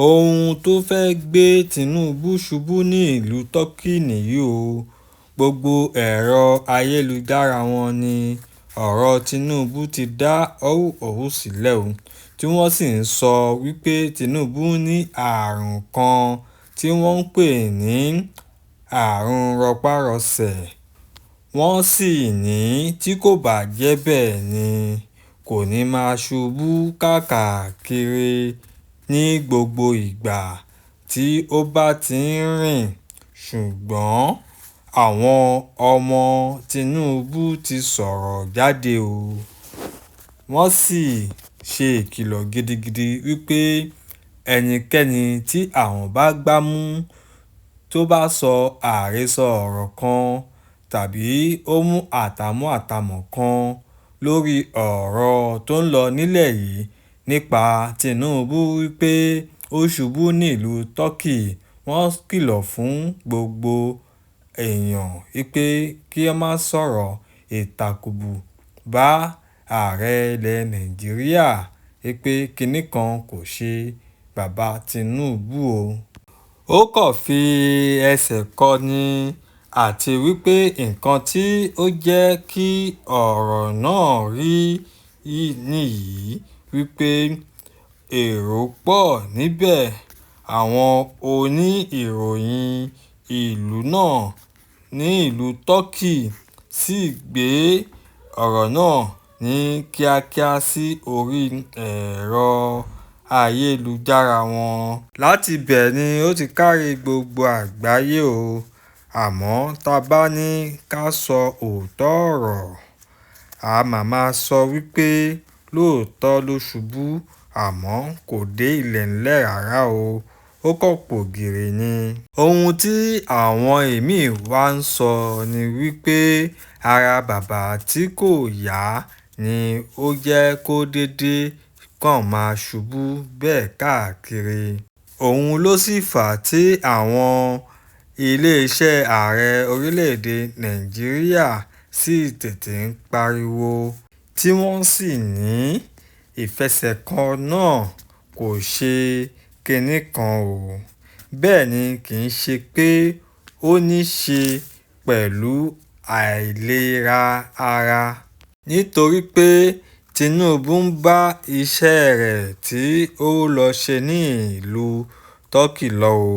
ohun tó fẹ́ẹ́ gbé Tinubu ṣubú ní ìlú turkey nìyí o. Gbogbo ẹ̀rọ ayélujára wọn ní ọ̀rọ̀ Tinubu ti dá họ́wùhọ́wù sílẹ̀ o, tí wọ́n sì ń sọ wípé Tinubu ní àrùn kan tí wọ́n ń pè ní àrùn rọpárọsẹ̀. Wọ́n sì ní tí kò bá jẹ́ bẹ́ẹ̀ ni kò ní máa ṣubú káàkiri ní gbogbo ìgbà tí ó bá ti ń rìn. Ṣùgbọ́n àwọn ọmọ Tinubu ti sọ̀rọ̀ jáde o. Wọ́n sì ṣe ìkìlọ̀ gidigidi wípé ẹnikẹ́ni tí àwọn bá gbámú tó bá sọ àhesọ ọ̀rọ̀ kan tàbí ó mú àtàmọ́ kan lórí ọ̀rọ̀ tó ń lọ nílẹ̀ yìí nípa Tinubu wípé ó ṣubú nílùú turkey, wọ́n kìlọ̀ fún gbogbo èèyàn wípé kí wọ́n má sọ̀rọ̀ ìtàkùrọ̀bù bá ààrẹ ilẹ̀ Nàìjíríà wípé kinní kan kò ṣe bàbá Tinubu o. Ó kàn fi ẹsẹ̀ kọ́ ni, àti wípé nǹkan tí ó jẹ́ kí ọ̀rọ̀ náà rí nìyí wípé èrò pọ̀ níbẹ̀. Àwọn oní ìròyìn ìlú náà ní ìlú turkey sì gbé ọ̀rọ̀ náà ní kíákíá sí orí ẹ̀rọ ayélujára wọn. Láti bẹ̀ ni ó ti kárí gbogbo àgbáyé o. Àmọ́ tá a bá ní ká sọ òótọ́ ọ̀rọ̀, a máa sọ wípé lóòótọ́ ló ṣubú àmọ́ kò dé ilẹ̀ ńlẹ̀ rárá o, ó kàn pògìrì ni. Ohun tí àwọn ìmíì wá ń sọ ni wípé ara bàbá tí kò yá ni ó jẹ́ kó dédé kàn máa ṣubú bẹ́ẹ̀ káàkiri. Òun ló sì fà á tí àwọn iléeṣẹ́ ààrẹ orílẹ̀-èdè Nàìjíríà sì tètè ń pariwo tí wọ́n sì ní ìfẹsẹ̀kàn náà kò ṣe kinní kan o. Bẹ́ẹ̀ ni kì í ṣe pé ó ní ṣe pẹ̀lú àìlera ara, nítorí pé Tinubu ń bá iṣẹ́ rẹ̀ tí ó lọ ṣe ní ìlú turkey lọ o.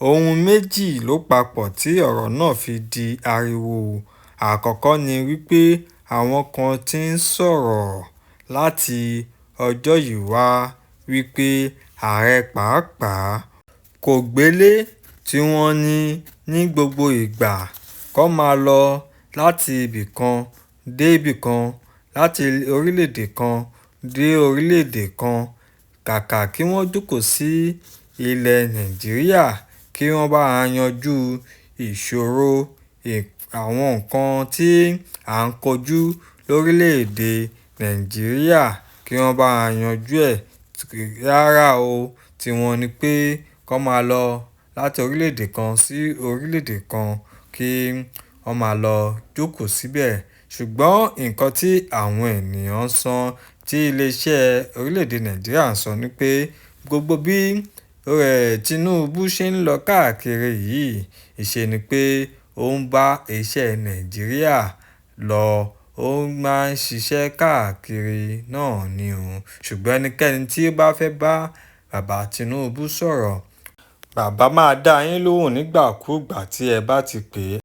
Ohun méjì ló papọ̀ tí ọ̀rọ̀ náà fi di ariwo. Àkọ́kọ́ ni wípé àwọn kan ti ń sọ̀rọ̀ láti ọjọ́ yìí wá wípé ààrẹ pàápàá kò gbélé, tí wọ́n ní gbogbo ìgbà kó máa lọ láti ibì kan dé ibì kan, láti orílẹ̀-èdè kan dé orílẹ̀-èdè kan, kàkà kí wọ́n jókòó sí ilẹ̀ Nàìjíríà kí wọ́n bá yanjú ìṣòro àwọn nǹkan tí à ń kojú lórílẹ̀-èdè Nàìjíríà kí wọ́n bá yanjú ẹ̀. Rárá o, tí wọ́n ní pé kó máa lọ láti orílẹ̀-èdè kan sí orílẹ̀-èdè kan kí wọ́n máa lọ jókòó síbẹ̀. Ṣùgbọ́n nǹkan tí àwọn ènìyàn ń sọ, tí iléeṣẹ́ orílẹ̀-èdè Nàìjíríà ń sọ ni pé gbogbo bí Tinubu ṣe ń lọ káàkiri yìí, ìṣe ni pé ó ń bá iṣẹ́ Nàìjíríà lọ, ó máa ń ṣiṣẹ́ káàkiri náà ni o. Ṣùgbọ́n ẹnikẹ́ni tí ó bá fẹ́ bá bàbá Tinubu sọ̀rọ̀, bàbá máa dá yín lóhùn nígbàkúùgbà tí ẹ bá ti pè é.